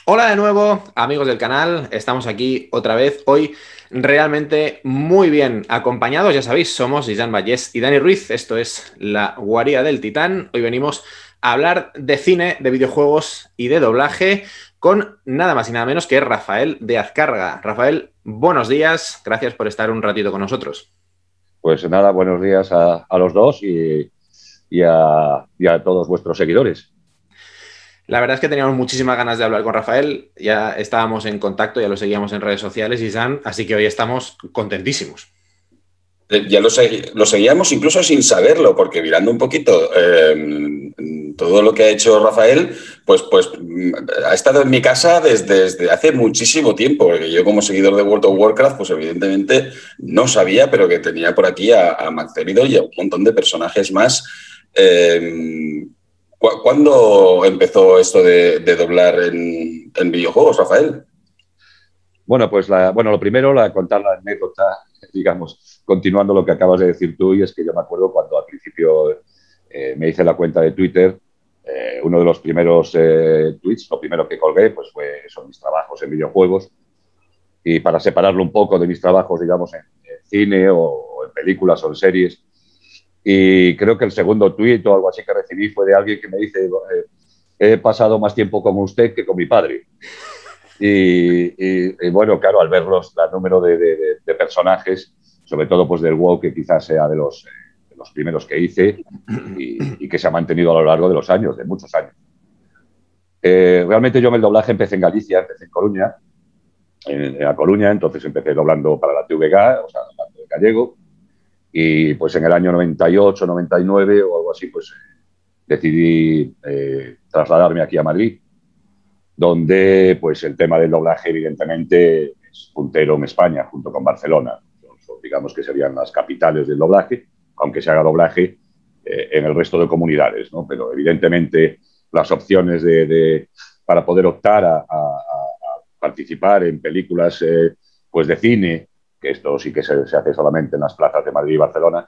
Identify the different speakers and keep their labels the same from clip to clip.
Speaker 1: Hola de nuevo, amigos del canal. Estamos aquí otra vez. Hoy realmente muy bien acompañados. Ya sabéis, somos Isán Vallés y Dani Ruiz. Esto es La Guarida del Titán. Hoy venimos a hablar de cine, de videojuegos y de doblaje con nada más y nada menos que Rafael de Azcárraga. Rafael, buenos días. Gracias por estar un ratito con nosotros.
Speaker 2: Pues nada, buenos días a los dos y a todos vuestros seguidores.
Speaker 1: La verdad es que teníamos muchísimas ganas de hablar con Rafael. Ya estábamos en contacto, ya lo seguíamos en redes sociales, Isán, así que hoy estamos contentísimos.
Speaker 3: Ya lo seguíamos incluso sin saberlo, porque mirando un poquito todo lo que ha hecho Rafael, pues ha estado en mi casa desde hace muchísimo tiempo, porque yo como seguidor de World of Warcraft, pues evidentemente no sabía, pero que tenía por aquí a Magcerido y a un montón de personajes más. ¿Cuándo empezó esto de doblar en videojuegos, Rafael?
Speaker 2: Bueno, pues lo primero, contar la anécdota, digamos, continuando lo que acabas de decir tú, y es que yo me acuerdo cuando al principio me hice la cuenta de Twitter, uno de los primeros tweets, lo primero que colgué, pues son mis trabajos en videojuegos, y para separarlo un poco de mis trabajos, digamos, en cine o en películas o en series. Y creo que el segundo tuit o algo así que recibí fue de alguien que me dice, he pasado más tiempo con usted que con mi padre. Y bueno, claro, al ver el número de personajes, sobre todo pues del WoW, que quizás sea de los primeros que hice y que se ha mantenido a lo largo de los años, de muchos años. Realmente yo en el doblaje empecé en Galicia, empecé en Coruña, en A Coruña, entonces empecé doblando para la TVG, o sea, doblando de gallego, y pues en el año 98, 99 o algo así, pues decidí trasladarme aquí a Madrid, donde pues el tema del doblaje evidentemente es puntero en España, junto con Barcelona. Digamos que serían las capitales del doblaje, aunque se haga doblaje en el resto de comunidades, ¿no? Pero evidentemente las opciones para poder optar a participar en películas pues de cine, que esto sí que se hace solamente en las plazas de Madrid y Barcelona,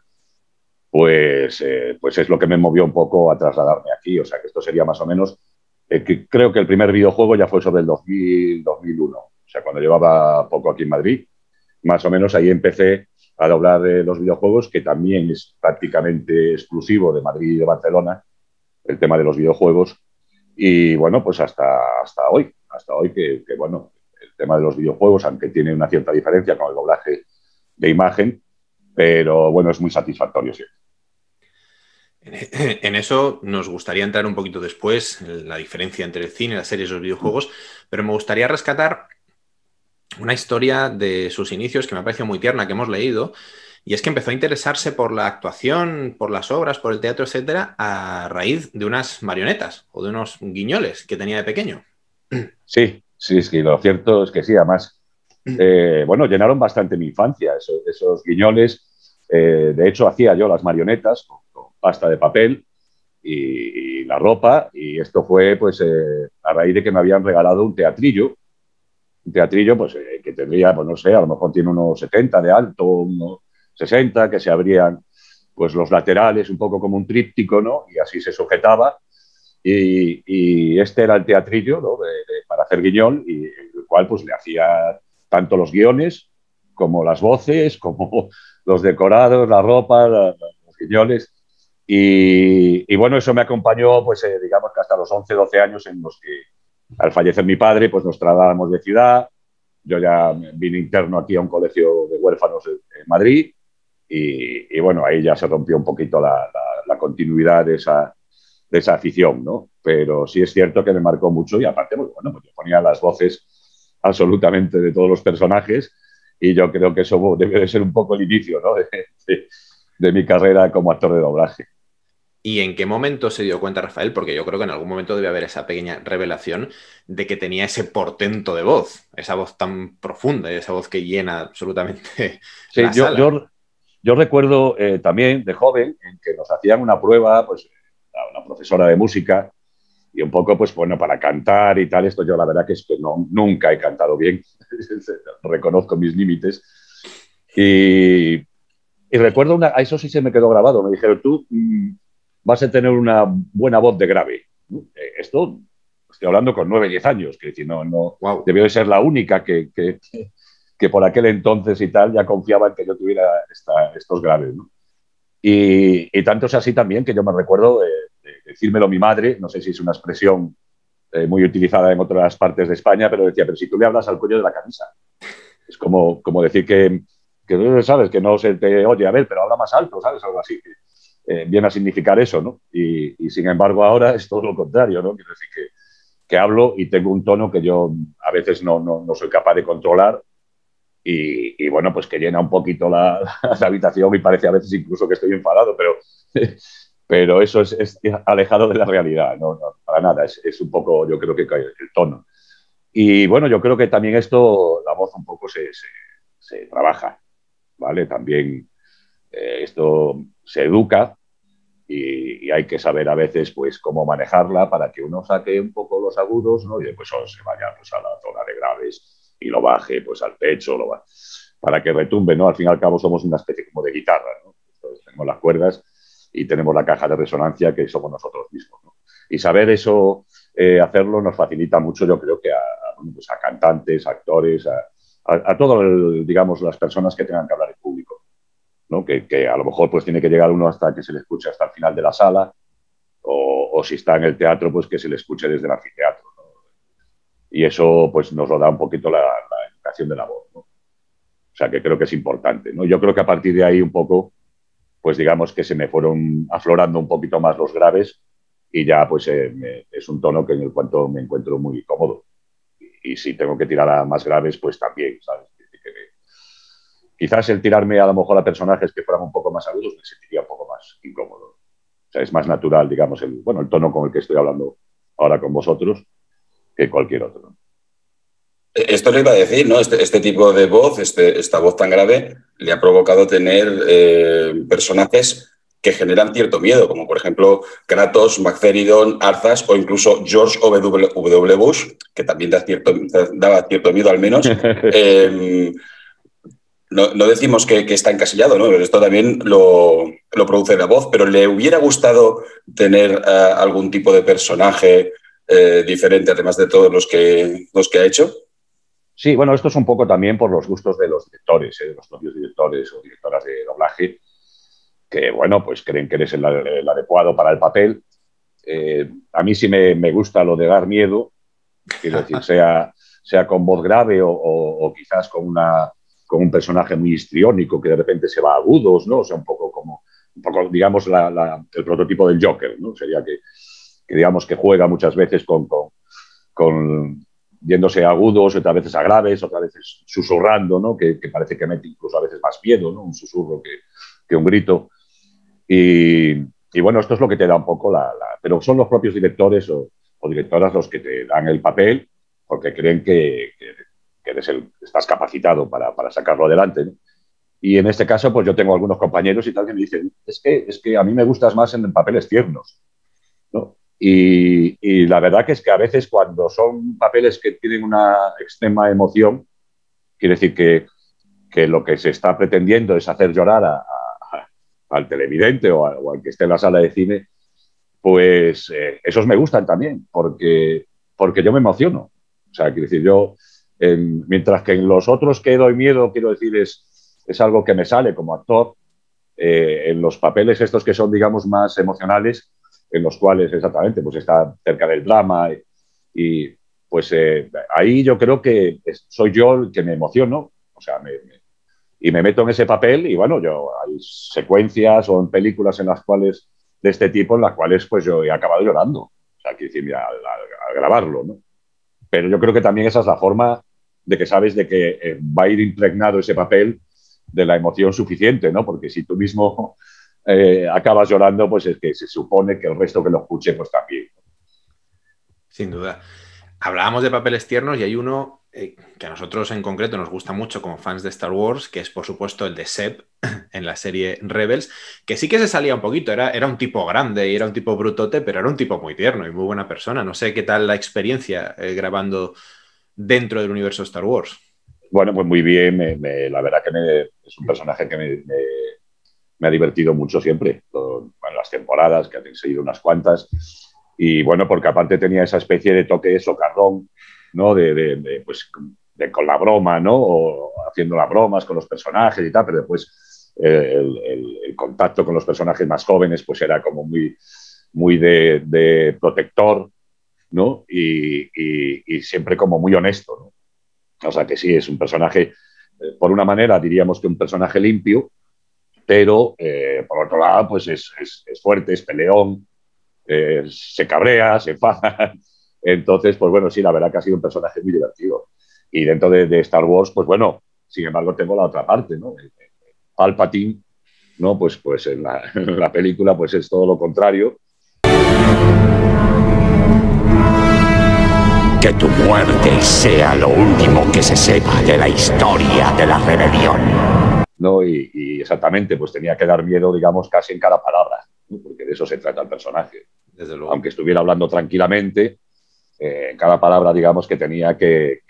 Speaker 2: pues es lo que me movió un poco a trasladarme aquí. O sea, que esto sería más o menos, que creo que el primer videojuego ya fue sobre el 2000, 2001. O sea, cuando llevaba poco aquí en Madrid, más o menos ahí empecé a doblar los videojuegos, que también es prácticamente exclusivo de Madrid y de Barcelona, el tema de los videojuegos. Y bueno, pues hasta hoy bueno, el tema de los videojuegos, aunque tiene una cierta diferencia con el doblaje de imagen, pero bueno, es muy satisfactorio siempre.
Speaker 1: En eso nos gustaría entrar un poquito después, en la diferencia entre el cine, las series y los videojuegos, pero me gustaría rescatar una historia de sus inicios que me ha parecido muy tierna, que hemos leído, y es que empezó a interesarse por la actuación, por las obras, por el teatro, etcétera, a raíz de unas marionetas o de unos guiñoles que tenía de pequeño.
Speaker 2: Sí, sí, es que lo cierto es que sí, además, bueno, llenaron bastante mi infancia, esos guiñoles. De hecho, hacía yo las marionetas con pasta de papel y la ropa, y esto fue pues a raíz de que me habían regalado un teatrillo pues que tendría, pues no sé, a lo mejor tiene unos 70 de alto, unos 60, que se abrían pues los laterales, un poco como un tríptico, ¿no? Y así se sujetaba. Y este era el teatrillo, ¿no? Para hacer guiñol, y el cual pues le hacía tanto los guiones como las voces, como los decorados, la ropa, los guiñoles. Y bueno, eso me acompañó, pues digamos que hasta los 11, 12 años, en los que al fallecer mi padre, pues nos trasladamos de ciudad. Yo ya vine interno aquí a un colegio de huérfanos en Madrid, y bueno, ahí ya se rompió un poquito la continuidad de esa afición, ¿no? Pero sí es cierto que me marcó mucho, y aparte, pues, bueno, pues yo ponía las voces absolutamente de todos los personajes, y yo creo que eso debe de ser un poco el inicio, ¿no? De mi carrera como actor de doblaje.
Speaker 1: ¿Y en qué momento se dio cuenta Rafael? Porque yo creo que en algún momento debe haber esa pequeña revelación de que tenía ese portento de voz, esa voz tan profunda y esa voz que llena absolutamente
Speaker 2: Sí,
Speaker 1: la sala.
Speaker 2: yo recuerdo también de joven en que nos hacían una prueba, pues una profesora de música, y un poco, pues bueno, para cantar y tal. Esto yo la verdad que es que no, nunca he cantado bien, reconozco mis límites. Y, y recuerdo, a eso sí se me quedó grabado, me dijeron, tú vas a tener una buena voz de grave. Esto estoy hablando con 9, 10 años, que no,
Speaker 1: Wow.
Speaker 2: debió de ser la única que por aquel entonces y tal ya confiaba en que yo tuviera estos graves, ¿no? Y tanto es así también que yo me recuerdo de decírmelo mi madre, no sé si es una expresión muy utilizada en otras partes de España, pero decía, pero si tú le hablas al cuello de la camisa. Es como decir que, ¿sabes? Que no se te oye, a ver, pero habla más alto, ¿sabes? Algo así. Viene a significar eso, ¿no? Y sin embargo ahora es todo lo contrario, ¿no? Quiero decir que hablo y tengo un tono que yo a veces no soy capaz de controlar y bueno, pues que llena un poquito la habitación y parece a veces incluso que estoy enfadado, pero eso es alejado de la realidad, no para nada, es un poco, yo creo que el tono. Y bueno, yo creo que también esto, la voz un poco se trabaja, ¿vale? También esto se educa y hay que saber a veces pues cómo manejarla para que uno saque un poco los agudos, ¿no? Y después se vaya pues, a la zona de graves y lo baje pues al pecho, para que retumbe, ¿no? Al fin y al cabo somos una especie como de guitarra, ¿no? Entonces, tenemos las cuerdas y tenemos la caja de resonancia que somos nosotros mismos, ¿no? Y saber eso, hacerlo nos facilita mucho, yo creo que pues a cantantes, actores, a todo, digamos, las personas que tengan que hablar en público, ¿no? Que a lo mejor pues tiene que llegar uno hasta que se le escuche hasta el final de la sala o si está en el teatro, pues que se le escuche desde el anfiteatro, ¿no? Y eso pues nos lo da un poquito la educación de la voz, ¿no? O sea, que creo que es importante, ¿no? Yo creo que a partir de ahí un poco, pues digamos que se me fueron aflorando un poquito más los graves y ya pues es un tono que en el cuanto me encuentro muy cómodo. Y si tengo que tirar a más graves, pues también, ¿sabes? Quizás el tirarme a lo mejor a personajes que fueran un poco más agudos me sentiría un poco más incómodo. O sea, es más natural, digamos, el tono con el que estoy hablando ahora con vosotros que cualquier otro.
Speaker 3: Esto le iba a decir, ¿no? Este tipo de voz, esta voz tan grave, le ha provocado tener personajes que generan cierto miedo, como por ejemplo Kratos, Magtheridon, Arthas o incluso George W. Bush, que también daba cierto miedo al menos. No decimos que está encasillado, ¿no? Esto también lo produce la voz, pero ¿le hubiera gustado tener algún tipo de personaje diferente, además de todos los que ha hecho?
Speaker 2: Sí, bueno, esto es un poco también por los gustos de los directores, de los propios directores o directoras de doblaje, que, bueno, pues creen que eres el adecuado para el papel. A mí sí me gusta lo de dar miedo, quiero decir, sea con voz grave o quizás con un personaje muy histriónico que de repente se va a agudos, ¿no? O sea, un poco, digamos, el prototipo del Joker, ¿no? Sería que digamos, que juega muchas veces con yéndose a agudos, otras veces a graves, otras veces susurrando, ¿no? Que parece que mete incluso a veces más miedo, ¿no? Un susurro que un grito. Y bueno, esto es lo que te da un poco pero son los propios directores o directoras los que te dan el papel porque creen que estás capacitado para sacarlo adelante, ¿no? Y en este caso, pues yo tengo algunos compañeros y tal que me dicen, es que a mí me gustas más en papeles tiernos, ¿no? Y la verdad que es que a veces cuando son papeles que tienen una extrema emoción, quiere decir que lo que se está pretendiendo es hacer llorar al televidente o al que esté en la sala de cine, pues esos me gustan también, porque yo me emociono. O sea, quiero decir, mientras que en los otros que doy miedo, quiero decir, es algo que me sale como actor, en los papeles estos que son, digamos, más emocionales, en los cuales exactamente pues está cerca del drama y pues ahí yo creo que soy yo el que me emociono, o sea, y me meto en ese papel y bueno, hay secuencias o en películas en las cuales, de este tipo, en las cuales pues yo he acabado llorando, o sea, quiero decir, al grabarlo, ¿no? Pero yo creo que también esa es la forma de que sabes de que va a ir impregnado ese papel de la emoción suficiente, ¿no? Porque si tú mismo acabas llorando, pues es que se supone que el resto que lo escuche, pues también.
Speaker 1: Sin duda. Hablábamos de papeles tiernos y hay uno que a nosotros en concreto nos gusta mucho como fans de Star Wars, que es por supuesto el de Seb en la serie Rebels, que sí que se salía un poquito, era un tipo grande y era un tipo brutote, pero era un tipo muy tierno y muy buena persona. No sé qué tal la experiencia grabando dentro del universo Star Wars.
Speaker 2: Bueno, pues muy bien, la verdad que es un personaje que me ha divertido mucho siempre, bueno, las temporadas, que han seguido unas cuantas, Y bueno, porque aparte tenía esa especie de toque de socarrón, ¿no? Pues, con la broma, ¿no? O haciendo las bromas con los personajes y tal, pero después el contacto con los personajes más jóvenes pues era como muy de protector, ¿no? Y siempre como muy honesto, ¿no? O sea que sí, es un personaje, por una manera diríamos que un personaje limpio, pero por otro lado pues es fuerte, es peleón, se cabrea, se enfada. Entonces, pues bueno, sí, la verdad que ha sido un personaje muy divertido. Y dentro de Star Wars, pues bueno, sin embargo tengo la otra parte, ¿no? Palpatine, ¿no? Pues en la película pues es todo lo contrario.
Speaker 4: Que tu muerte sea lo último que se sepa de la historia de la rebelión.
Speaker 2: ¿No? Y exactamente, pues tenía que dar miedo, digamos, casi en cada palabra, ¿no? Porque de eso se trata el personaje.
Speaker 1: Desde luego.
Speaker 2: Aunque estuviera hablando tranquilamente, en cada palabra, digamos, que tenía que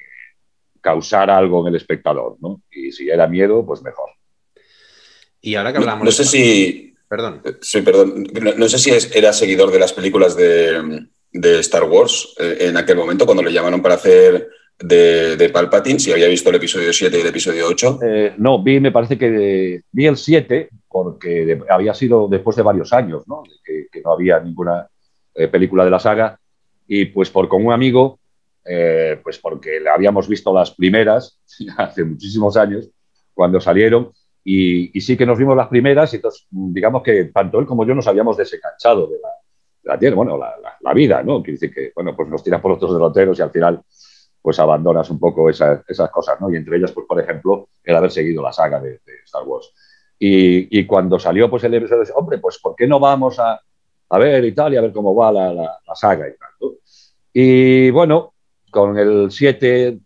Speaker 2: causar algo en el espectador, ¿no? Y si era miedo, pues mejor.
Speaker 1: Y ahora que hablamos...
Speaker 3: No sé si...
Speaker 1: Perdón.
Speaker 3: Sí, perdón. No sé si era seguidor de las películas de Star Wars en aquel momento, cuando le llamaron para hacer de Palpatine, si había visto el episodio 7 y el episodio 8.
Speaker 2: No, me parece que vi el 7 porque había sido después de varios años, ¿no? Que no había ninguna película de la saga. Y pues con un amigo, pues porque le habíamos visto las primeras hace muchísimos años, cuando salieron, y sí que nos vimos las primeras, y entonces digamos que tanto él como yo nos habíamos desenganchado de la tierra, bueno, la vida, ¿no? Quiere decir que, bueno, pues nos tiran por otros derroteros y al final pues abandonas un poco esas cosas, ¿no? Y entre ellas, pues por ejemplo, el haber seguido la saga de Star Wars. Y cuando salió pues el episodio, hombre, pues ¿por qué no vamos a ver y tal, y a ver cómo va la saga y tal, ¿no? Y bueno, con el 7,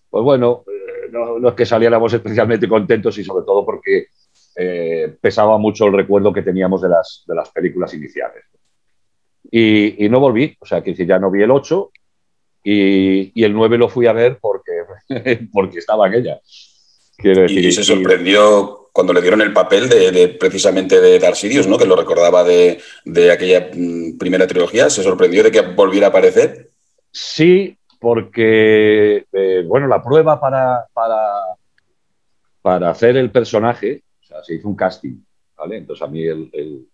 Speaker 2: pues bueno, no es que saliéramos especialmente contentos, y sobre todo porque pesaba mucho el recuerdo que teníamos de las películas iniciales. Y no volví, o sea, que ya no vi el 8, y el 9 lo fui a ver porque estaba en ella. Quiero decir,
Speaker 3: y se sorprendió cuando le dieron el papel precisamente de Darth Sidious, ¿no? Que lo recordaba de aquella primera trilogía. ¿Se sorprendió de que volviera a aparecer?
Speaker 2: Sí, porque, bueno, la prueba para hacer el personaje, o sea, se hizo un casting, ¿vale? Entonces a mí el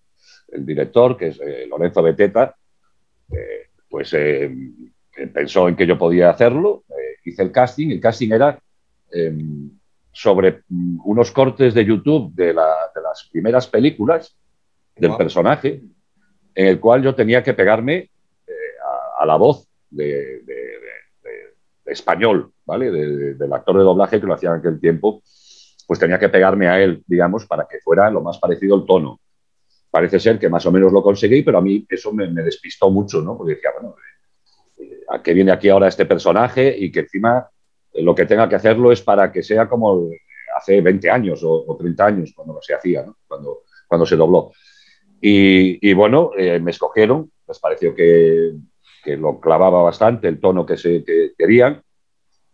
Speaker 2: director, que es Lorenzo Beteta, pues pensó en que yo podía hacerlo, hice el casting era sobre unos cortes de YouTube de las primeras películas del personaje, en el cual yo tenía que pegarme a la voz de español, ¿vale? Del actor de doblaje que lo hacía en aquel tiempo, pues tenía que pegarme a él, digamos, para que fuera lo más parecido al tono. Parece ser que más o menos lo conseguí, pero a mí eso me despistó mucho, ¿no? Porque decía, bueno, ¿a qué viene aquí ahora este personaje? Y que encima lo que tenga que hacerlo es para que sea como hace 20 años o 30 años, cuando se hacía, ¿no? Cuando se dobló. Y bueno, me escogieron, les pareció que lo clavaba bastante, el tono que querían,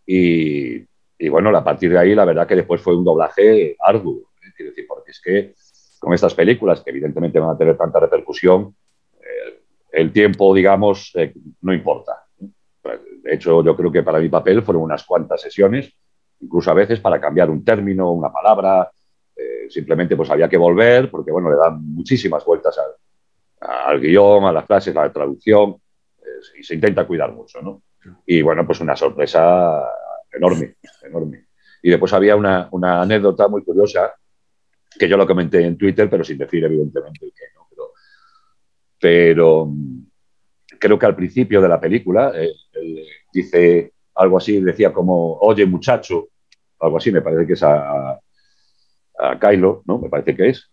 Speaker 2: y bueno, a partir de ahí la verdad que después fue un doblaje arduo, quiero decir, porque es que con estas películas, que evidentemente van a tener tanta repercusión, el tiempo, digamos, no importa. De hecho, yo creo que para mi papel fueron unas cuantas sesiones, incluso a veces para cambiar un término, una palabra, simplemente pues había que volver, porque bueno, le dan muchísimas vueltas al guión, a las frases, a la traducción, y se intenta cuidar mucho, ¿no? Y bueno, pues una sorpresa enorme, enorme. Y después había una anécdota muy curiosa, que yo lo comenté en Twitter, pero sin decir evidentemente el qué, ¿no? Pero creo que al principio de la película él dice algo así, decía como, oye muchacho, algo así, me parece que es a Kylo, ¿no? Me parece que es.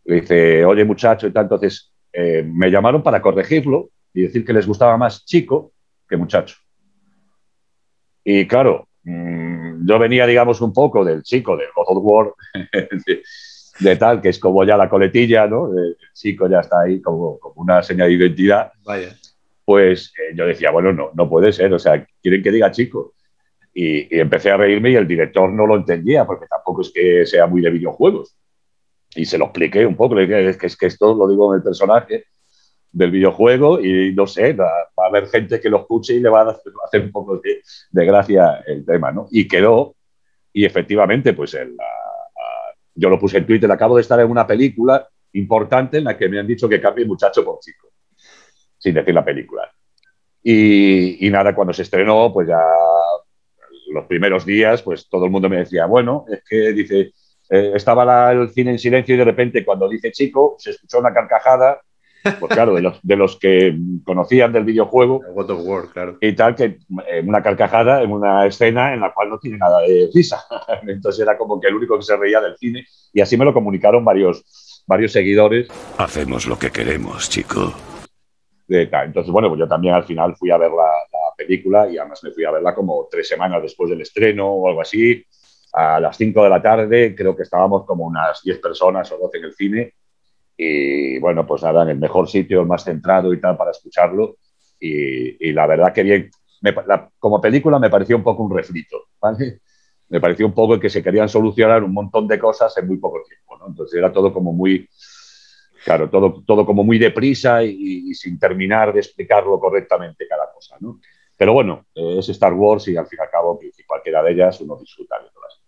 Speaker 2: Le dice, oye muchacho y tal. Entonces me llamaron para corregirlo y decir que les gustaba más chico que muchacho. Y claro, yo venía, digamos, un poco del chico, del God of War, de tal, que es como ya la coletilla, ¿no? El chico ya está ahí como una señal de identidad.
Speaker 1: Vaya.
Speaker 2: Pues yo decía, bueno, no puede ser, o sea, quieren que diga chico. Y empecé a reírme y el director no lo entendía, porque tampoco es que sea muy de videojuegos. Y se lo expliqué un poco, le dije, es que esto lo digo en el personaje, del videojuego y no sé, va a haber gente que lo escuche y le va a hacer un poco de gracia el tema, ¿no? Y quedó, y efectivamente, pues yo lo puse en Twitter, acabo de estar en una película importante en la que me han dicho que cambie muchacho por chico, sin decir la película. Y nada, cuando se estrenó, pues ya los primeros días, pues todo el mundo me decía, bueno, es que dice, estaba el cine en silencio y de repente cuando dice chico, se escuchó una carcajada, pues claro, de los que conocían del videojuego.
Speaker 1: God of War, claro.
Speaker 2: Y tal, que una carcajada en una escena en la cual no tiene nada de risa. Entonces era como que el único que se reía del cine. Y así me lo comunicaron varios seguidores.
Speaker 4: Hacemos lo que queremos, chico.
Speaker 2: Entonces, bueno, pues yo también al final fui a ver la película y además me fui a verla como 3 semanas después del estreno o algo así. A las 5 de la tarde, creo que estábamos como unas 10 personas o 12 en el cine. Y bueno, pues nada, en el mejor sitio, el más centrado y tal para escucharlo. Y la verdad que bien, como película me pareció un poco un refrito, ¿vale? Me pareció un poco que se querían solucionar un montón de cosas en muy poco tiempo, ¿no? Entonces era todo como muy, claro, todo como muy deprisa y sin terminar de explicarlo correctamente cada cosa, ¿no? Pero bueno, es Star Wars y al fin y al cabo que cualquiera de ellas uno disfruta de todas.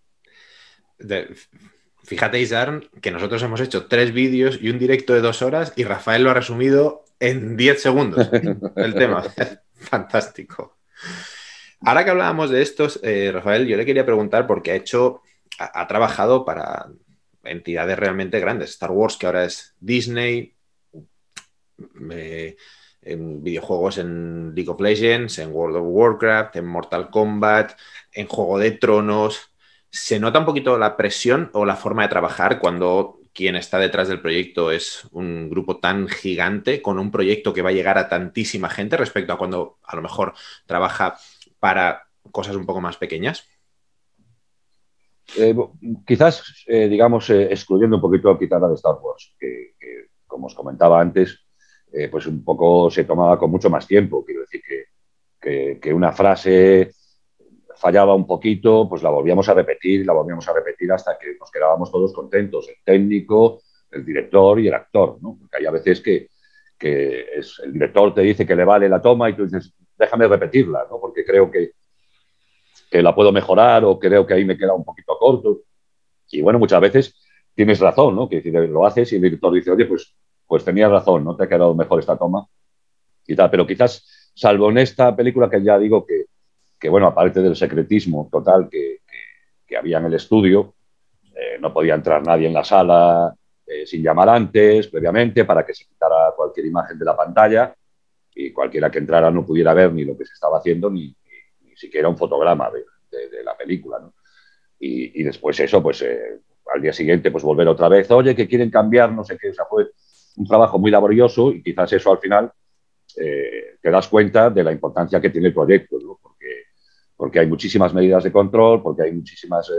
Speaker 1: Fíjate, Isarn, que nosotros hemos hecho 3 vídeos y un directo de 2 horas y Rafael lo ha resumido en 10 segundos. El tema. Fantástico. Ahora que hablábamos de estos, Rafael, yo le quería preguntar porque ha trabajado para entidades realmente grandes. Star Wars, que ahora es Disney, en videojuegos en League of Legends, en World of Warcraft, en Mortal Kombat, en Juego de Tronos. ¿Se nota un poquito la presión o la forma de trabajar cuando quien está detrás del proyecto es un grupo tan gigante con un proyecto que va a llegar a tantísima gente respecto a cuando a lo mejor trabaja para cosas un poco más pequeñas?
Speaker 2: Quizás, digamos, excluyendo un poquito a quitar la de Star Wars, que como os comentaba antes, pues un poco se tomaba con mucho más tiempo. Quiero decir que una frase fallaba un poquito, pues la volvíamos a repetir hasta que nos quedábamos todos contentos, el técnico, el director y el actor, ¿no? Porque hay a veces que el director te dice que le vale la toma y tú dices, déjame repetirla, ¿no? Porque creo que la puedo mejorar o creo que ahí me queda un poquito corto. Y bueno, muchas veces tienes razón, ¿no? Que lo haces y el director dice, oye, pues tenías razón, ¿no? Te ha quedado mejor esta toma y tal. Pero quizás, salvo en esta película que ya digo que bueno, aparte del secretismo total que había en el estudio, no podía entrar nadie en la sala sin llamar antes, previamente, para que se quitara cualquier imagen de la pantalla y cualquiera que entrara no pudiera ver ni lo que se estaba haciendo, ni siquiera un fotograma de la película, ¿no? Y después eso, pues al día siguiente, pues volver otra vez, oye, que quieren cambiar, no sé qué, o sea, fue un trabajo muy laborioso y quizás eso al final te das cuenta de la importancia que tiene el proyecto, ¿no? Porque hay muchísimas medidas de control, porque hay muchísimas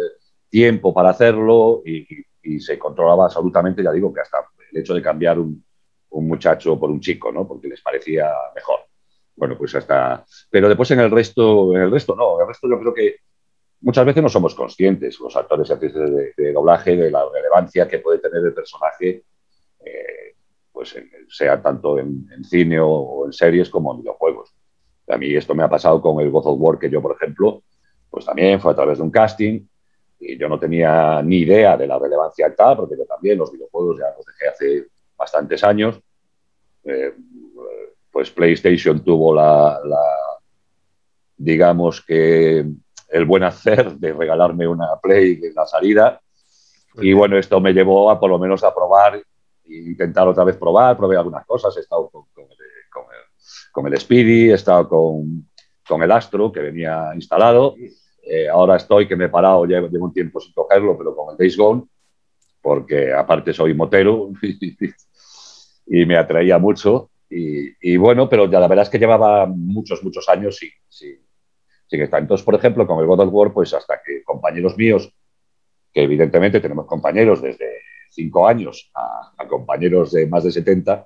Speaker 2: tiempo para hacerlo y se controlaba absolutamente, ya digo, que hasta el hecho de cambiar un muchacho por un chico, ¿no? Porque les parecía mejor. Bueno, pues hasta... Pero después en el resto no. En el resto yo creo que muchas veces no somos conscientes, los actores y actrices de doblaje, de la relevancia que puede tener el personaje, pues sea tanto en cine o en series como en videojuegos. A mí esto me ha pasado con el God of War, que yo, por ejemplo, pues también fue a través de un casting y yo no tenía ni idea de la relevancia y tal, porque yo también los videojuegos ya los dejé hace bastantes años. Pues PlayStation tuvo digamos que el buen hacer de regalarme una Play en la salida. Y bueno, esto me llevó a por lo menos a probar e intentar otra vez probé algunas cosas. He estado con el Speedy, he estado con el Astro, que venía instalado. Ahora estoy, que me he parado, llevo un tiempo sin cogerlo, pero con el Days Gone, porque aparte soy motero y me atraía mucho. Y bueno, pero ya la verdad es que llevaba muchos años sin estar. Entonces, por ejemplo, con el God of War, pues hasta que compañeros míos, que evidentemente tenemos compañeros desde 5 años a compañeros de más de 70,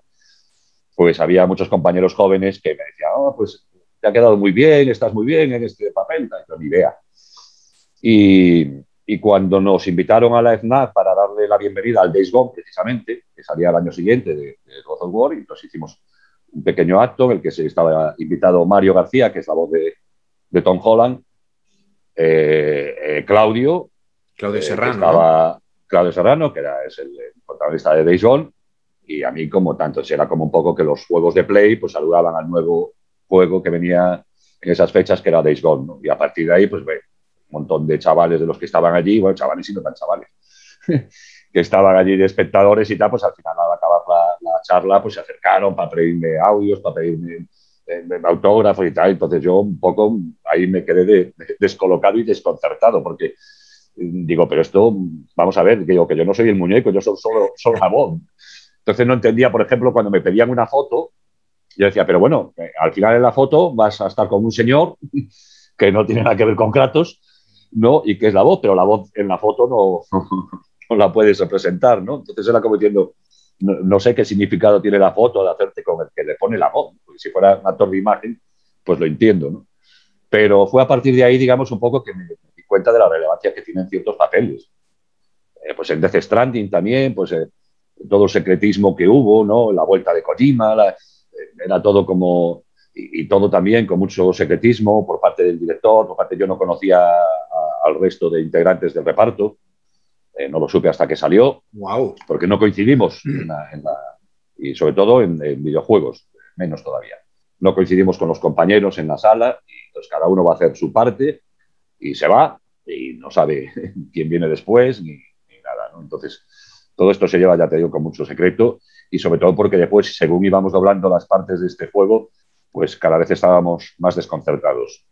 Speaker 2: pues había muchos compañeros jóvenes que me decían, oh, pues te ha quedado muy bien, estás muy bien en este papel, no ni idea. Y cuando nos invitaron a la FNAC para darle la bienvenida al Days Gone, precisamente, que salía el año siguiente de God of War, y entonces hicimos un pequeño acto en el que se estaba invitado Mario García, que es la voz de Tom Holland, Claudio
Speaker 1: Serrano,
Speaker 2: estaba Claudio Serrano, que es el protagonista de Days Gone, y a mí como tanto, era como un poco que los juegos de Play pues saludaban al nuevo juego que venía en esas fechas, que era Days Gone, ¿no? Y a partir de ahí, pues un montón de chavales de los que estaban allí, bueno, chavales y no tan chavales, que estaban allí de espectadores y tal, pues al final al acabar la charla, pues se acercaron para pedirme audios, para pedirme autógrafos y tal. Entonces yo un poco ahí me quedé descolocado y desconcertado, porque digo, pero esto, vamos a ver, digo, que yo no soy el muñeco, yo soy solo la voz. Entonces no entendía, por ejemplo, cuando me pedían una foto, yo decía, pero bueno, al final en la foto vas a estar con un señor que no tiene nada que ver con Kratos, ¿no? Y que es la voz, pero la voz en la foto no la puedes representar, ¿no? Entonces era como diciendo, no sé qué significado tiene la foto de hacerte con el que le pone la voz, porque si fuera un actor de imagen, pues lo entiendo, ¿no? Pero fue a partir de ahí, digamos, un poco que me di cuenta de la relevancia que tienen ciertos papeles. Pues en Death Stranding también, pues todo el secretismo que hubo, ¿no? La vuelta de Kojima, era todo como... Y todo también con mucho secretismo por parte del director, por parte yo no conocía al resto de integrantes del reparto, no lo supe hasta que salió,
Speaker 1: wow,
Speaker 2: porque no coincidimos y sobre todo en videojuegos, menos todavía. No coincidimos con los compañeros en la sala y entonces cada uno va a hacer su parte y se va y no sabe quién viene después ni nada, ¿no? Entonces todo esto se lleva, ya te digo, con mucho secreto y sobre todo porque después, según íbamos doblando las partes de este juego, pues cada vez estábamos más desconcertados.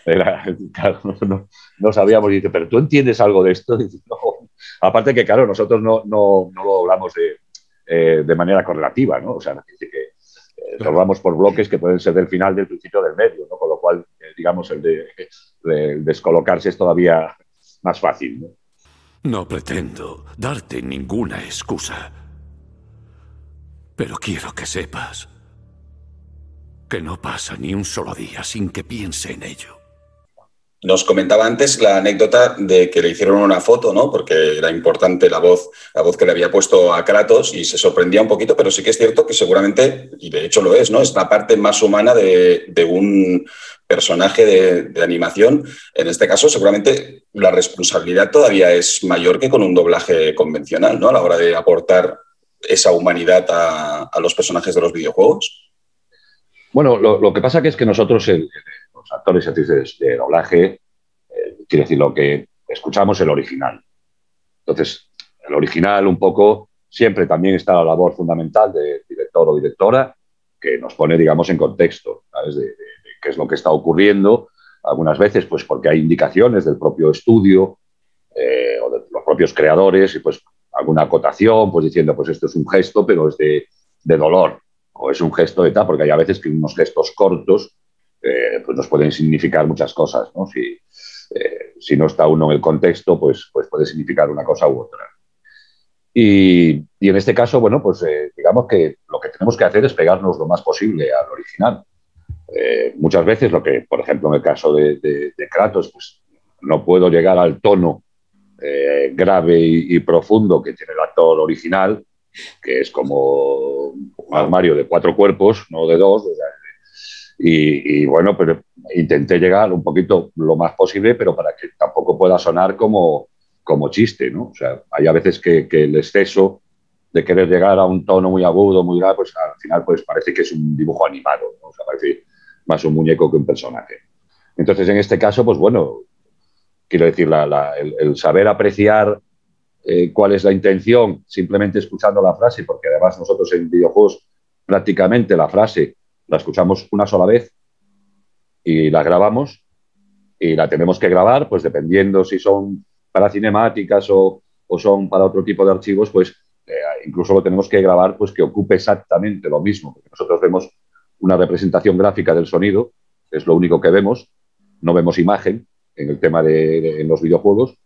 Speaker 2: Claro, no sabíamos, y dice, pero ¿tú entiendes algo de esto? Y dice, no. Aparte que, claro, nosotros no lo hablamos de manera correlativa, ¿no? O sea, dice que lo hablamos por bloques que pueden ser del final, del principio, del medio, ¿no? Con lo cual, digamos, el de descolocarse es todavía más fácil, ¿no?
Speaker 4: No pretendo darte ninguna excusa, pero quiero que sepas que no pasa ni un solo día sin que piense en ello.
Speaker 3: Nos comentaba antes la anécdota de que le hicieron una foto, ¿no? Porque era importante la voz que le había puesto a Kratos y se sorprendía un poquito, pero sí que es cierto que seguramente, y de hecho lo es, ¿no? Es la parte más humana de un personaje de animación. En este caso, seguramente la responsabilidad todavía es mayor que con un doblaje convencional, ¿no? A la hora de aportar esa humanidad a los personajes de los videojuegos.
Speaker 2: Bueno, lo que pasa que es que nosotros, los actores y actrices de doblaje, quiero decir, lo que escuchamos el original. Entonces, el original un poco siempre también está la labor fundamental de director o directora que nos pone, digamos, en contexto, ¿sabes? De qué es lo que está ocurriendo. Algunas veces, pues porque hay indicaciones del propio estudio o de los propios creadores y pues alguna acotación, pues diciendo, pues esto es un gesto, pero es de dolor. O es un gesto de tal, porque hay a veces que unos gestos cortos pues nos pueden significar muchas cosas, ¿no? Si no está uno en el contexto, pues puede significar una cosa u otra. Y en este caso, bueno, pues digamos que lo que tenemos que hacer es pegarnos lo más posible al original. Muchas veces lo que, por ejemplo, en el caso de Kratos, pues no puedo llegar al tono grave y profundo que tiene el actor original, que es como un armario de 4 cuerpos, no de 2. Y bueno, pero intenté llegar un poquito lo más posible, pero para que tampoco pueda sonar como chiste, ¿no? O sea, hay a veces que el exceso de querer llegar a un tono muy agudo, muy grave, pues al final pues parece que es un dibujo animado, ¿no? O sea, parece más un muñeco que un personaje. Entonces, en este caso, pues bueno, quiero decir, el saber apreciar cuál es la intención simplemente escuchando la frase, porque además nosotros en videojuegos prácticamente la frase la escuchamos una sola vez y la grabamos y la tenemos que grabar, pues dependiendo si son para cinemáticas o son para otro tipo de archivos, pues incluso lo tenemos que grabar pues que ocupe exactamente lo mismo, porque nosotros vemos una representación gráfica del sonido, es lo único que vemos, no vemos imagen en el tema en los videojuegos.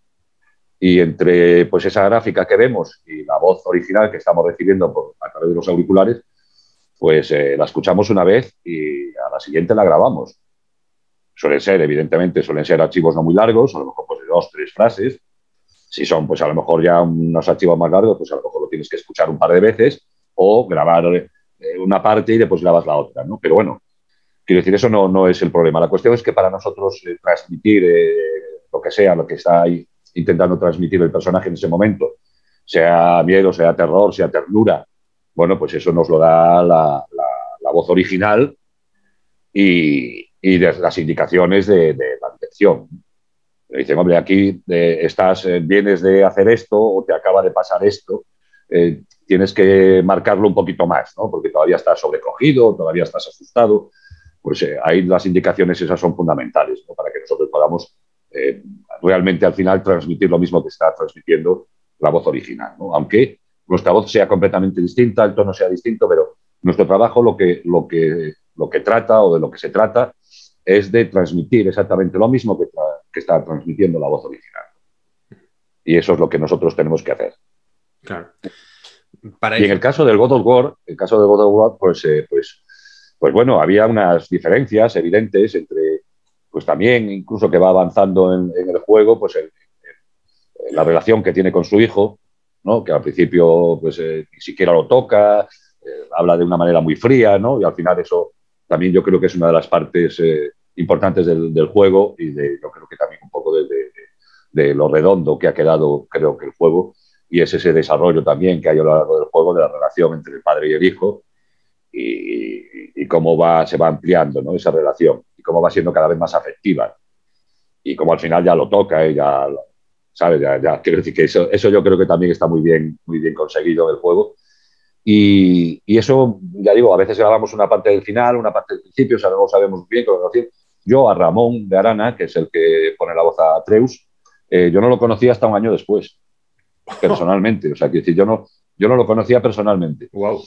Speaker 2: Y entre pues esa gráfica que vemos y la voz original que estamos recibiendo a través de los auriculares, pues la escuchamos una vez y a la siguiente la grabamos. Suelen ser archivos no muy largos, a lo mejor pues de 2, 3 frases. Si son pues a lo mejor ya unos archivos más largos, pues a lo mejor lo tienes que escuchar un par de veces o grabar una parte y después grabas la otra, ¿no? Pero bueno, quiero decir, eso no es el problema. La cuestión es que para nosotros transmitir lo que sea, lo que está ahí intentando transmitir el personaje en ese momento, sea miedo, sea terror, sea ternura, bueno, pues eso nos lo da la voz original y de las indicaciones de la dirección. Me dicen, hombre, aquí vienes de hacer esto o te acaba de pasar esto, tienes que marcarlo un poquito más, ¿no? Porque todavía estás sobrecogido, todavía estás asustado. Pues ahí las indicaciones esas son fundamentales, ¿no? Para que nosotros podamos realmente al final transmitir lo mismo que está transmitiendo la voz original, ¿no? Aunque nuestra voz sea completamente distinta, el tono sea distinto, pero nuestro trabajo lo que trata o de lo que se trata es de transmitir exactamente lo mismo que está transmitiendo la voz original. Y eso es lo que nosotros tenemos que hacer.
Speaker 1: Claro.
Speaker 2: Y en el caso del God of War, pues bueno, había unas diferencias evidentes entre, pues también, incluso que va avanzando en el juego, pues la relación que tiene con su hijo, ¿no? Que al principio pues ni siquiera lo toca, habla de una manera muy fría, ¿no? Y al final eso también yo creo que es una de las partes importantes del juego y yo creo que también un poco de lo redondo que ha quedado, creo que el juego, y es ese desarrollo también que hay a lo largo del juego de la relación entre el padre y el hijo y cómo se va ampliando, ¿no? Esa relación y cómo va siendo cada vez más afectiva y cómo al final ya lo toca y ya, ¿sabes? Ya quiero decir que eso yo creo que también está muy bien conseguido en el juego. Y eso, ya digo, a veces grabamos una parte del final, una parte del principio, no sabemos bien cómo decir. Yo a Ramón de Arana, que es el que pone la voz a Atreus, yo no lo conocía hasta un año después, personalmente. O sea, quiero decir, yo no lo conocía personalmente.
Speaker 1: Wow.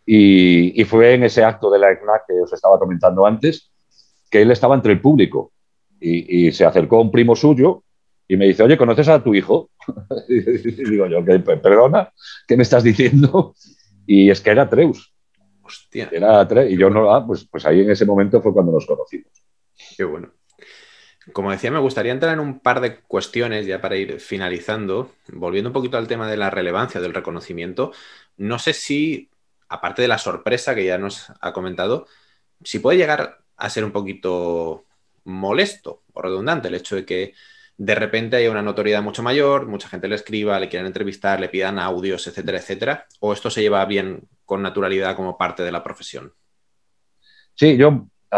Speaker 2: Y fue en ese acto de la ECNAC que os estaba comentando antes, que él estaba entre el público y se acercó un primo suyo y me dice, oye, ¿conoces a tu hijo? Y digo yo, perdona, ¿qué me estás diciendo? Y es que era Atreus.
Speaker 1: Hostia.
Speaker 2: Era Atreus. Y yo no, pues ahí en ese momento fue cuando nos conocimos.
Speaker 1: Qué bueno. Como decía, me gustaría entrar en un par de cuestiones ya para ir finalizando, volviendo un poquito al tema de la relevancia del reconocimiento. No sé si, aparte de la sorpresa que ya nos ha comentado, si puede llegar a ser un poquito molesto o redundante el hecho de que de repente haya una notoriedad mucho mayor, mucha gente le escriba, le quieran entrevistar, le pidan audios, etcétera, etcétera, o esto se lleva bien con naturalidad como parte de la profesión.
Speaker 2: Sí,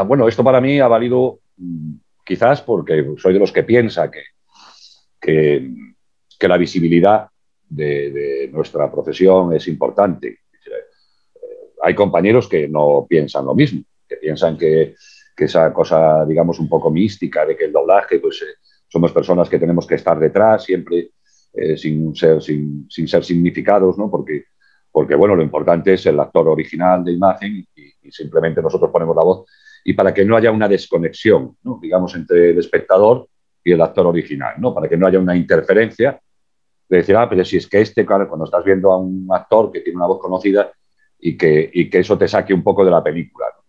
Speaker 2: bueno, esto para mí ha valido quizás porque soy de los que piensa que la visibilidad de nuestra profesión es importante. Hay compañeros que no piensan lo mismo, que piensan que esa cosa, digamos, un poco mística de que el doblaje, pues somos personas que tenemos que estar detrás siempre sin ser significados, ¿no? Porque, bueno, lo importante es el actor original de imagen y simplemente nosotros ponemos la voz y para que no haya una desconexión, ¿no? Digamos, entre el espectador y el actor original, ¿no? Para que no haya una interferencia de decir, pero si es que claro, cuando estás viendo a un actor que tiene una voz conocida y que eso te saque un poco de la película, ¿no?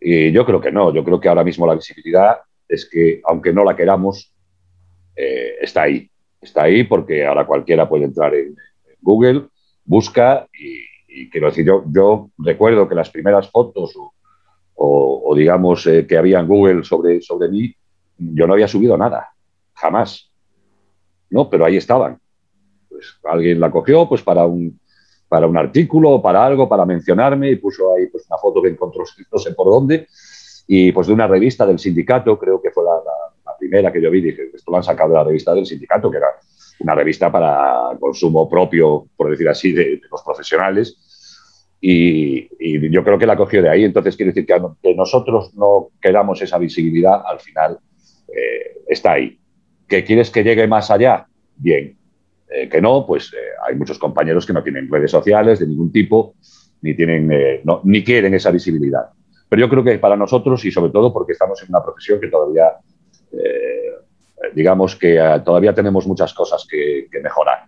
Speaker 2: Y yo creo que no, yo creo que ahora mismo la visibilidad es que, aunque no la queramos, está ahí porque ahora cualquiera puede entrar en Google, busca y quiero decir, yo recuerdo que las primeras fotos o digamos que había en Google sobre mí, yo no había subido nada, jamás, ¿no? Pero ahí estaban. Pues alguien la cogió pues para un artículo, para algo, para mencionarme y puso ahí pues una foto que encontró no sé por dónde y pues de una revista del sindicato, creo que fue la primera que yo vi, dije, esto lo han sacado de la revista del sindicato, que era una revista para consumo propio, por decir así, de los profesionales y yo creo que la cogió de ahí. Entonces quiere decir que nosotros no queramos esa visibilidad, al final está ahí. ¿Que quieres que llegue más allá? Bien. Que no, pues hay muchos compañeros que no tienen redes sociales de ningún tipo, ni quieren esa visibilidad. Pero yo creo que para nosotros, y sobre todo porque estamos en una profesión que todavía, digamos que todavía tenemos muchas cosas que mejorar,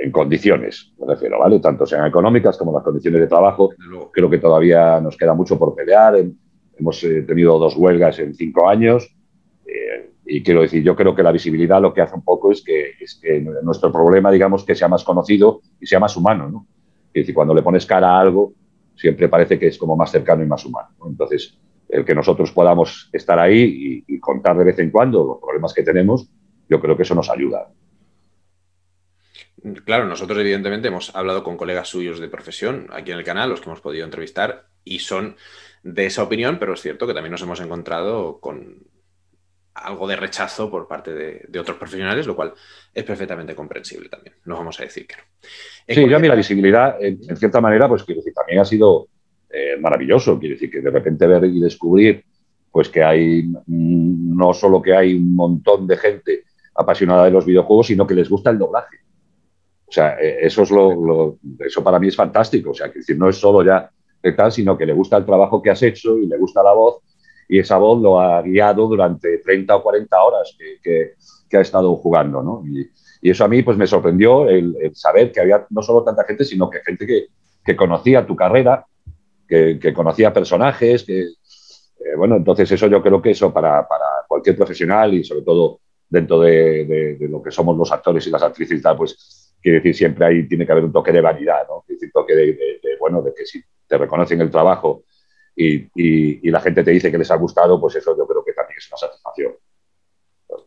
Speaker 2: en condiciones, me refiero, ¿vale? Tanto sean económicas como las condiciones de trabajo. Creo que todavía nos queda mucho por pelear. Hemos tenido 2 huelgas en 5 años. Y quiero decir, yo creo que la visibilidad lo que hace un poco es que nuestro problema, digamos, que sea más conocido y sea más humano, ¿no? Es decir, cuando le pones cara a algo, siempre parece que es como más cercano y más humano, ¿no? Entonces, el que nosotros podamos estar ahí y contar de vez en cuando los problemas que tenemos, yo creo que eso nos ayuda.
Speaker 1: Claro, nosotros evidentemente hemos hablado con colegas suyos de profesión aquí en el canal, los que hemos podido entrevistar, y son de esa opinión, pero es cierto que también nos hemos encontrado con algo de rechazo por parte de otros profesionales, lo cual es perfectamente comprensible también. No vamos a decir que no.
Speaker 2: Sí, yo a mí la visibilidad, en cierta manera, pues quiero decir, también ha sido maravilloso. Quiero decir, que de repente ver y descubrir pues que hay, no solo que hay un montón de gente apasionada de los videojuegos, sino que les gusta el doblaje. O sea, eso es eso para mí es fantástico. O sea, que decir, no es solo ya de tal, sino que le gusta el trabajo que has hecho y le gusta la voz, y esa voz lo ha guiado durante 30 o 40 horas que ha estado jugando, ¿no? Y eso a mí pues me sorprendió el saber que había no solo tanta gente, sino que gente que conocía tu carrera, que conocía personajes, bueno, entonces eso yo creo que eso para cualquier profesional y sobre todo dentro de lo que somos los actores y las actrices y tal, pues quiere decir siempre ahí tiene que haber un toque de vanidad, ¿no? Quiere decir, toque bueno, de que si te reconocen el trabajo y la gente te dice que les ha gustado, pues eso yo creo que también es una satisfacción.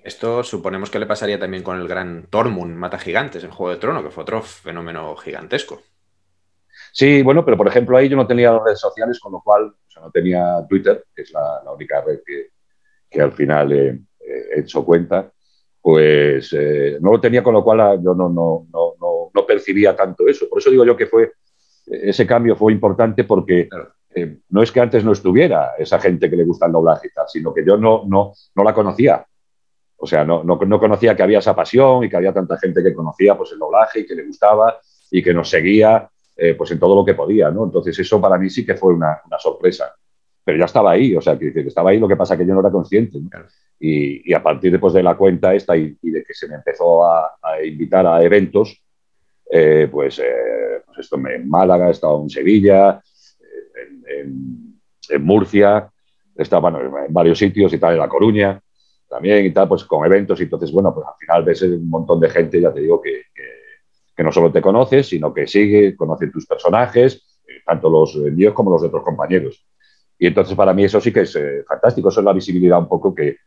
Speaker 1: Esto suponemos que le pasaría también con el gran Tormund Mata Gigantes en Juego de Tronos, que fue otro fenómeno gigantesco.
Speaker 2: Sí, bueno, pero por ejemplo ahí yo no tenía redes sociales, con lo cual o sea, no tenía Twitter, que es la única red que al final he hecho cuenta, pues no lo tenía, con lo cual yo no percibía tanto eso. Por eso digo yo que ese cambio fue importante porque claro, no es que antes no estuviera esa gente que le gusta el doblaje y tal, sino que yo no la conocía. O sea, no conocía que había esa pasión y que había tanta gente que conocía pues, el doblaje y que le gustaba y que nos seguía pues en todo lo que podía, ¿no? Entonces eso para mí sí que fue una sorpresa. Pero ya estaba ahí, o sea, que estaba ahí, lo que pasa que yo no era consciente, ¿no? Claro. Y a partir después de la cuenta esta y de que se me empezó a invitar a eventos, pues esto en Málaga, he estado en Sevilla, en Murcia, he estado bueno, en varios sitios y tal, en La Coruña también y tal, pues con eventos. Y entonces, bueno, pues al final ves un montón de gente, ya te digo, que no solo te conoces, sino que sigue, conoce tus personajes, tanto los míos como los de otros compañeros. Y entonces para mí eso sí que es fantástico. Eso es la visibilidad un poco que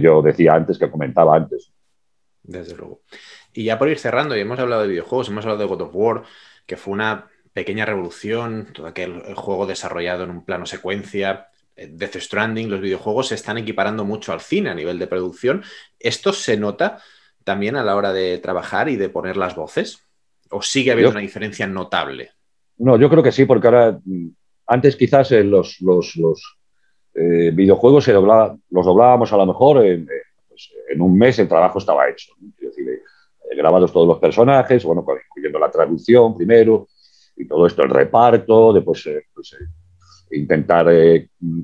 Speaker 2: yo decía antes, que comentaba antes.
Speaker 1: Desde luego. Y ya por ir cerrando, y hemos hablado de videojuegos, hemos hablado de God of War, que fue una pequeña revolución, todo aquel juego desarrollado en un plano secuencia, Death Stranding, los videojuegos se están equiparando mucho al cine a nivel de producción. ¿Esto se nota también a la hora de trabajar y de poner las voces? ¿O sigue habiendo una diferencia notable?
Speaker 2: No, yo creo que sí, porque ahora, antes quizás los videojuegos los doblábamos a lo mejor en un mes el trabajo estaba hecho, ¿no? Es decir, grabados todos los personajes, bueno, incluyendo la traducción primero y todo esto, el reparto, después intentar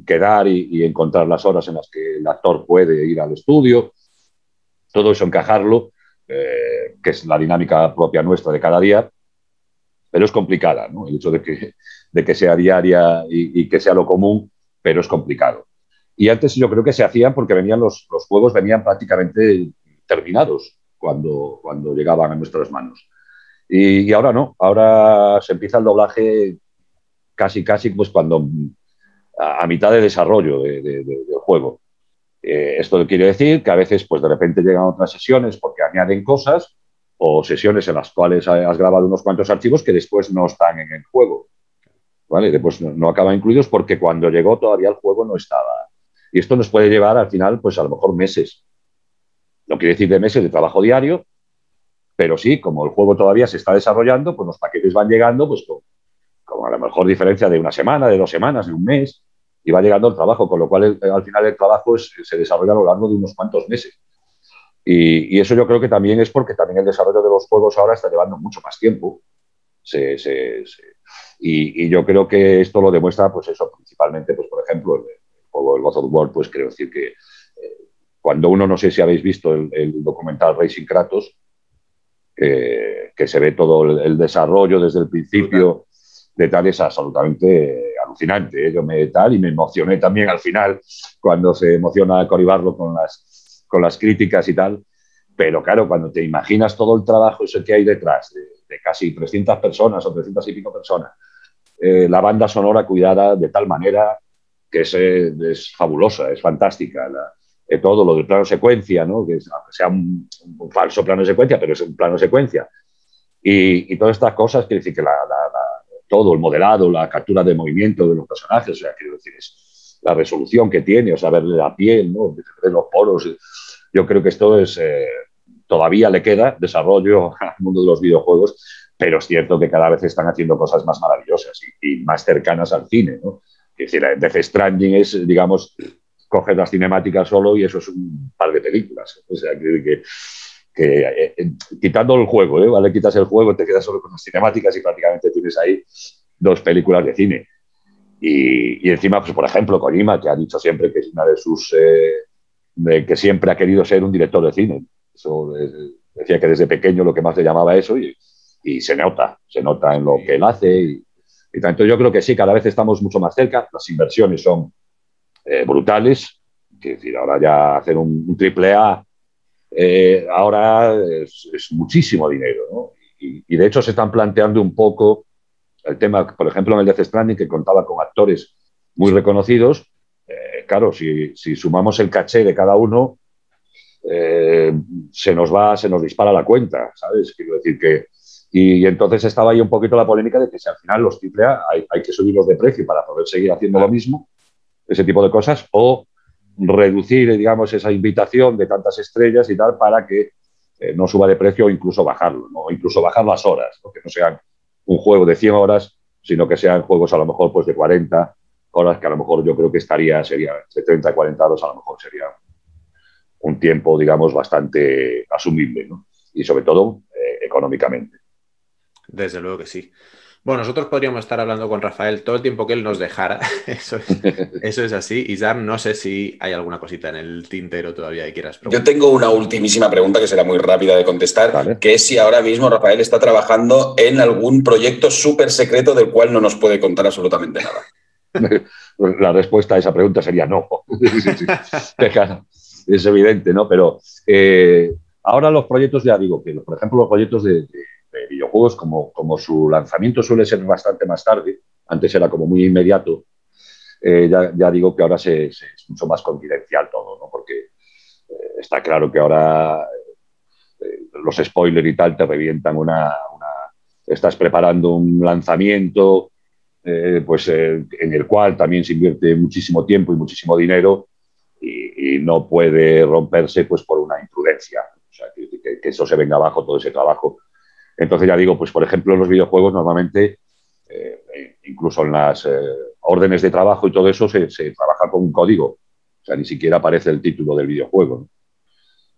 Speaker 2: quedar y encontrar las horas en las que el actor puede ir al estudio, todo eso encajarlo, que es la dinámica propia nuestra de cada día, pero es complicada, ¿no? El hecho de que sea diaria y que sea lo común, pero es complicado. Y antes yo creo que se hacían porque los juegos venían prácticamente terminados cuando llegaban a nuestras manos. Y ahora no, ahora se empieza el doblaje casi pues cuando a mitad de desarrollo del juego. Esto quiere decir que a veces pues de repente llegan otras sesiones porque añaden cosas o sesiones en las cuales has grabado unos cuantos archivos que después no están en el juego, ¿vale? Después no acaban incluidos porque cuando llegó todavía el juego no estaba. Y esto nos puede llevar al final pues a lo mejor meses. No quiere decir de meses de trabajo diario, pero sí, como el juego todavía se está desarrollando, pues los paquetes van llegando pues con a lo mejor diferencia de una semana, de 2 semanas, de un mes, y va llegando el trabajo, con lo cual al final el trabajo se desarrolla a lo largo de unos cuantos meses. Y eso yo creo que también es porque también el desarrollo de los juegos ahora está llevando mucho más tiempo. Y yo creo que esto lo demuestra, pues eso, principalmente, pues por ejemplo, el juego del God of War, pues quiero decir que cuando uno, no sé si habéis visto el documental Racing Kratos, que se ve todo el desarrollo desde el principio de tal, es absolutamente alucinante, ¿eh? Yo me emocioné también al final cuando se emociona Cory Barlog con las críticas y tal, pero claro, cuando te imaginas todo el trabajo ese que hay detrás de casi 300 personas o 300 y pico personas, la banda sonora cuidada de tal manera que es fabulosa, es fantástica. Todo lo del plano secuencia, ¿no? Que sea un falso plano secuencia, pero es un plano secuencia. Y todas estas cosas, quiere decir que todo el modelado, la captura de movimiento de los personajes, o sea, quiero decir, es la resolución que tiene, o sea, verle la piel, ¿no? Ver los poros. Yo creo que esto todavía le queda desarrollo al mundo de los videojuegos, pero es cierto que cada vez están haciendo cosas más maravillosas y más cercanas al cine, ¿no? Es decir, Death Stranding es, digamos, coges las cinemáticas solo y eso es un par de películas. O sea, que quitando el juego, ¿vale? Quitas el juego, te quedas solo con las cinemáticas y prácticamente tienes ahí 2 películas de cine. Y encima, pues, por ejemplo, Kojima, que ha dicho siempre que es una de sus... que siempre ha querido ser un director de cine. Eso, decía que desde pequeño lo que más le llamaba eso y se nota en lo que él hace y tanto. Yo creo que sí, cada vez estamos mucho más cerca, las inversiones son brutales, es decir, ahora ya hacer un triple A ahora es muchísimo dinero, ¿no? Y de hecho se están planteando un poco el tema, por ejemplo, en el Death Stranding, que contaba con actores muy reconocidos. Claro, si sumamos el caché de cada uno, se nos dispara la cuenta, ¿sabes? Quiero decir que... Y entonces estaba ahí un poquito la polémica de que si al final los AAA hay que subirlos de precio para poder seguir haciendo lo mismo, ese tipo de cosas, o reducir, digamos, esa invitación de tantas estrellas y tal para que no suba de precio o incluso bajarlo, ¿no? O incluso bajar las horas, ¿no? Que no sean un juego de 100 horas, sino que sean juegos a lo mejor pues de 40 horas, que a lo mejor yo creo que sería de 30 a 40 horas, a lo mejor sería un tiempo, digamos, bastante asumible, ¿no? Y sobre todo económicamente.
Speaker 1: Desde luego que sí. Bueno, nosotros podríamos estar hablando con Rafael todo el tiempo que él nos dejara. Eso es así. Isar, no sé si hay alguna cosita en el tintero todavía que quieras preguntar.
Speaker 3: Yo tengo una ultimísima pregunta que será muy rápida de contestar, vale. Que es si ahora mismo Rafael está trabajando en algún proyecto súper secreto del cual no nos puede contar absolutamente nada.
Speaker 2: La respuesta a esa pregunta sería no. Sí. Es evidente, ¿no? Pero ahora los proyectos, ya digo, que por ejemplo los proyectos de videojuegos, como su lanzamiento suele ser bastante más tarde, antes era como muy inmediato, ya digo que ahora es mucho más confidencial todo, ¿no? Porque está claro que ahora los spoilers y tal te revientan estás preparando un lanzamiento en el cual también se invierte muchísimo tiempo y muchísimo dinero y no puede romperse pues por una imprudencia. O sea, que eso se venga abajo, todo ese trabajo. Entonces, ya digo, pues por ejemplo, en los videojuegos normalmente, incluso en las órdenes de trabajo y todo eso, se trabaja con un código. O sea, ni siquiera aparece el título del videojuego, ¿no?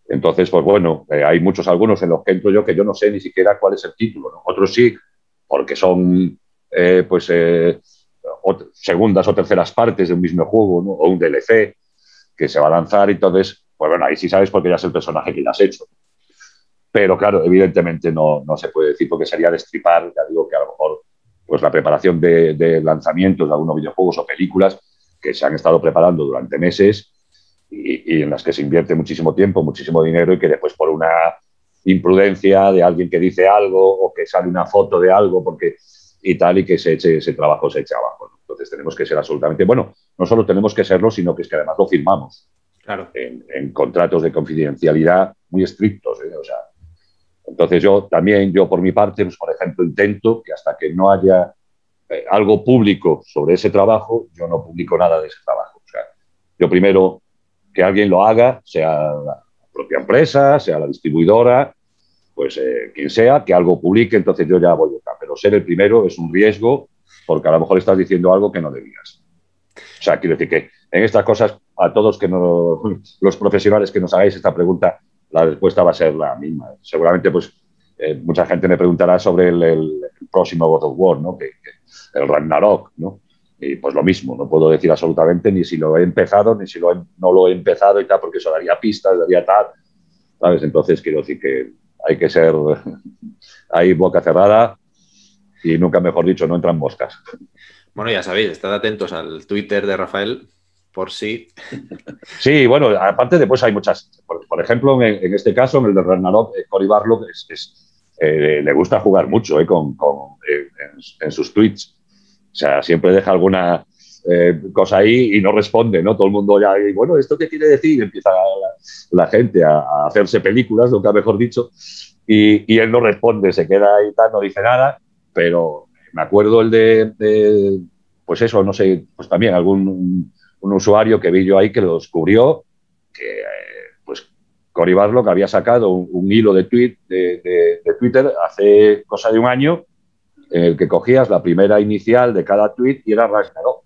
Speaker 2: Entonces, pues bueno, hay algunos en los que entro yo que yo no sé ni siquiera cuál es el título, ¿no? Otros sí, porque son segundas o terceras partes de un mismo juego, ¿no? O un DLC que se va a lanzar y entonces, pues bueno, ahí sí sabes porque ya es el personaje que ya has hecho. Pero claro, evidentemente no se puede decir porque sería destripar, ya digo que a lo mejor pues la preparación de lanzamientos de algunos videojuegos o películas que se han estado preparando durante meses y en las que se invierte muchísimo tiempo, muchísimo dinero y que después por una imprudencia de alguien que dice algo o que sale una foto de algo y tal y que ese trabajo se eche abajo, ¿no? Entonces tenemos que ser absolutamente, bueno, no solo tenemos que serlo, sino que es que además lo firmamos. Claro. En contratos de confidencialidad muy estrictos, ¿eh? O sea, entonces yo por mi parte, pues por ejemplo, intento que hasta que no haya algo público sobre ese trabajo, yo no publico nada de ese trabajo. O sea, yo primero que alguien lo haga, sea la propia empresa, sea la distribuidora, pues quien sea, que algo publique, entonces yo ya voy acá. Pero ser el primero es un riesgo porque a lo mejor estás diciendo algo que no debías. O sea, quiero decir que en estas cosas, a todos los profesionales que nos hagáis esta pregunta, la respuesta va a ser la misma. Seguramente, pues, mucha gente me preguntará sobre el próximo God of War, ¿no? El Ragnarok, ¿no? Y pues lo mismo, no puedo decir absolutamente ni si lo he empezado, ni si no lo he empezado y tal, porque eso daría pistas, daría tal, ¿sabes? Entonces, quiero decir que hay que ser ahí boca cerrada y nunca mejor dicho, no entran moscas.
Speaker 1: Bueno, ya sabéis, estad atentos al Twitter de Rafael por si...
Speaker 2: Sí, bueno, aparte después hay muchas. Por ejemplo, en este caso, en el de Ragnarok, Cory Barlog le gusta jugar mucho en sus tweets. O sea, siempre deja alguna cosa ahí y no responde, ¿no? Todo el mundo ya, y bueno, ¿esto qué quiere decir? Y empieza la gente a hacerse películas, nunca mejor dicho, y él no responde, se queda ahí y tal, no dice nada, pero me acuerdo el pues eso, no sé, pues también un usuario que vi yo ahí que lo descubrió, que pues Cory Barlog había sacado un hilo de Twitter hace cosa de un año, en el que cogías la primera inicial de cada tweet y era Ragnarok.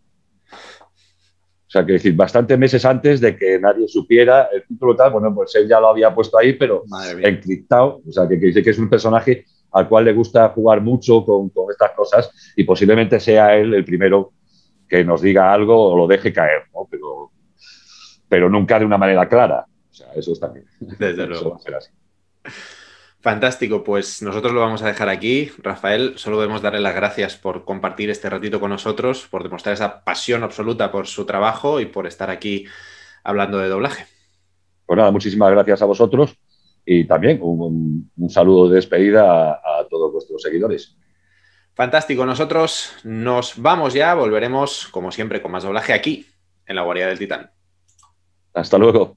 Speaker 2: O sea, que decir, bastantes meses antes de que nadie supiera el título tal, bueno, pues él ya lo había puesto ahí, pero encriptado. O sea, que dice que es un personaje al cual le gusta jugar mucho con estas cosas y posiblemente sea él el primero que nos diga algo o lo deje caer, ¿no? Pero nunca de una manera clara. O sea, eso está bien.
Speaker 1: Desde luego.
Speaker 2: Va a ser así.
Speaker 1: Fantástico, pues nosotros lo vamos a dejar aquí. Rafael, solo debemos darle las gracias por compartir este ratito con nosotros, por demostrar esa pasión absoluta por su trabajo y por estar aquí hablando de doblaje.
Speaker 2: Pues nada, muchísimas gracias a vosotros y también un saludo de despedida a todos vuestros seguidores.
Speaker 1: Fantástico, nosotros nos vamos ya, volveremos como siempre con más doblaje aquí, en la Guarida del Titán.
Speaker 2: Hasta luego.